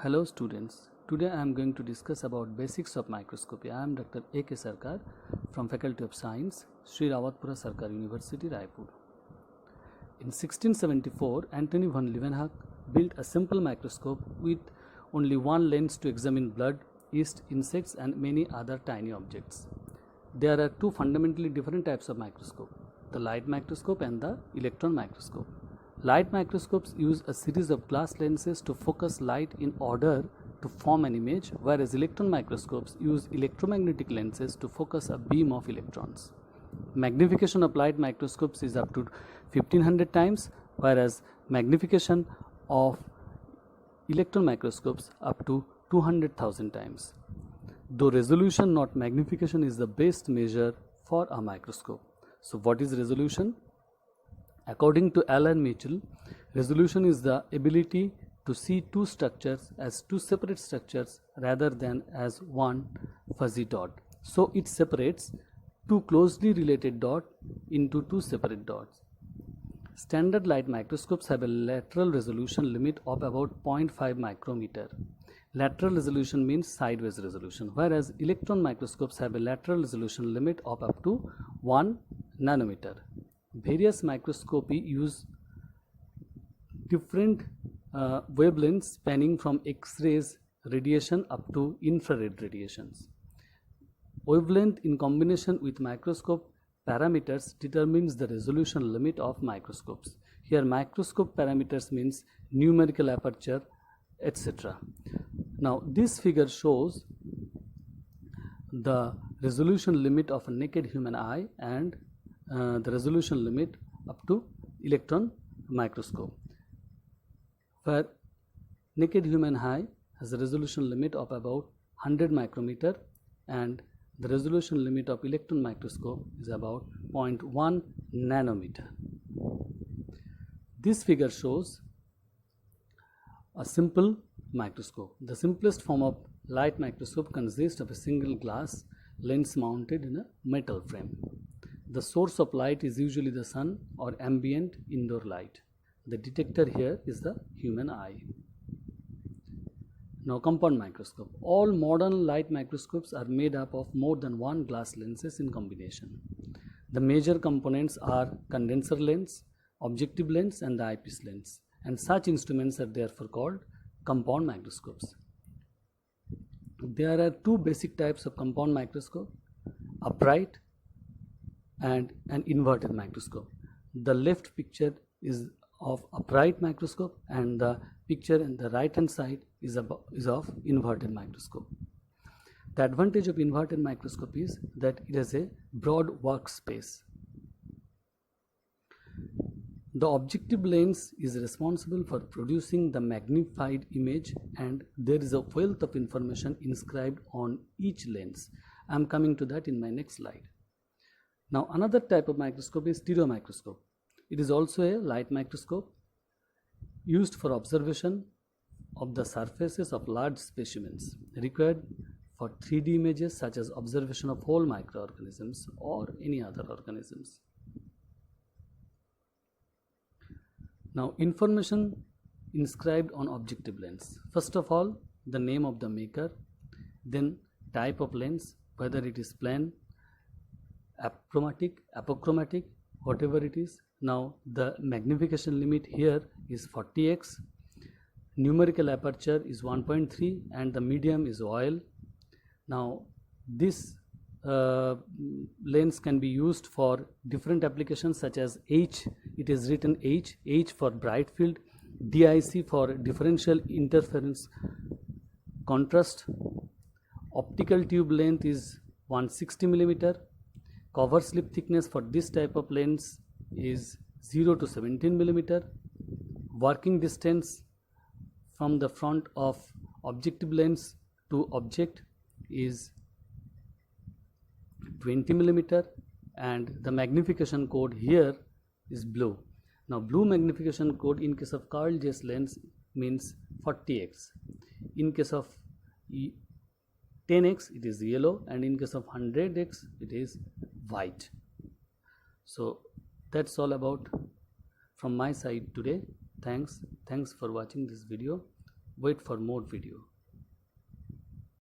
Hello students, today I am going to discuss about basics of microscopy. I am Dr. A.K. Sarkar from Faculty of Science, Sri Rawatpura Sarkar University, Raipur. In 1674, Antony von Leeuwenhoek built a simple microscope with only one lens to examine blood, yeast, insects and many other tiny objects. There are two fundamentally different types of microscope, the light microscope and the electron microscope. Light microscopes use a series of glass lenses to focus light in order to form an image, whereas electron microscopes use electromagnetic lenses to focus a beam of electrons. Magnification of light microscopes is up to 1500 times, whereas magnification of electron microscopes up to 200,000 times. Though resolution, not magnification, is the best measure for a microscope. So what is resolution? According to Alan Mitchell, resolution is the ability to see two structures as two separate structures rather than as one fuzzy dot. So it separates two closely related dots into two separate dots. Standard light microscopes have a lateral resolution limit of about 0.5 micrometer. Lateral resolution means sideways resolution, whereas electron microscopes have a lateral resolution limit of up to 1 nanometer. Various microscopy use different wavelengths spanning from X-rays radiation up to infrared radiations. Wavelength in combination with microscope parameters determines the resolution limit of microscopes. Here microscope parameters means numerical aperture, etc. Now this figure shows the resolution limit of a naked human eye and the resolution limit up to electron microscope, where naked human eye has a resolution limit of about 100 micrometer and the resolution limit of electron microscope is about 0.1 nanometer. This figure shows a simple microscope. The simplest form of light microscope consists of a single glass lens mounted in a metal frame. The source of light is usually the sun or ambient indoor light. The detector here is the human eye. Now compound microscope. All modern light microscopes are made up of more than one glass lenses in combination. The major components are condenser lens, objective lens and the eyepiece lens, and such instruments are therefore called compound microscopes. There are two basic types of compound microscope, upright and an inverted microscope. The left picture is of upright microscope and the picture in the right hand side is of inverted microscope. The advantage of inverted microscope is that it has a broad workspace. The objective lens is responsible for producing the magnified image and there is a wealth of information inscribed on each lens. I am coming to that in my next slide. Now another type of microscope is stereo microscope. It is also a light microscope used for observation of the surfaces of large specimens required for 3D images such as observation of whole microorganisms or any other organisms. Now information inscribed on objective lens. First of all, the name of the maker, then type of lens, whether it is plane, achromatic, apochromatic, whatever it is. Now the magnification limit here is 40x, numerical aperture is 1.3 and the medium is oil. Now this lens can be used for different applications such as H, it is written H for bright field, DIC for differential interference contrast, optical tube length is 160 millimeter. Cover slip thickness for this type of lens is 0 to 17 millimeter. Working distance from the front of objective lens to object is 20 millimeter and the magnification code here is blue. Now blue magnification code in case of Carl Zeiss lens means 40x. In case of 10x it is yellow and in case of 100x it is white. So that's all about from my side today. Thanks for watching this video. Wait for more video.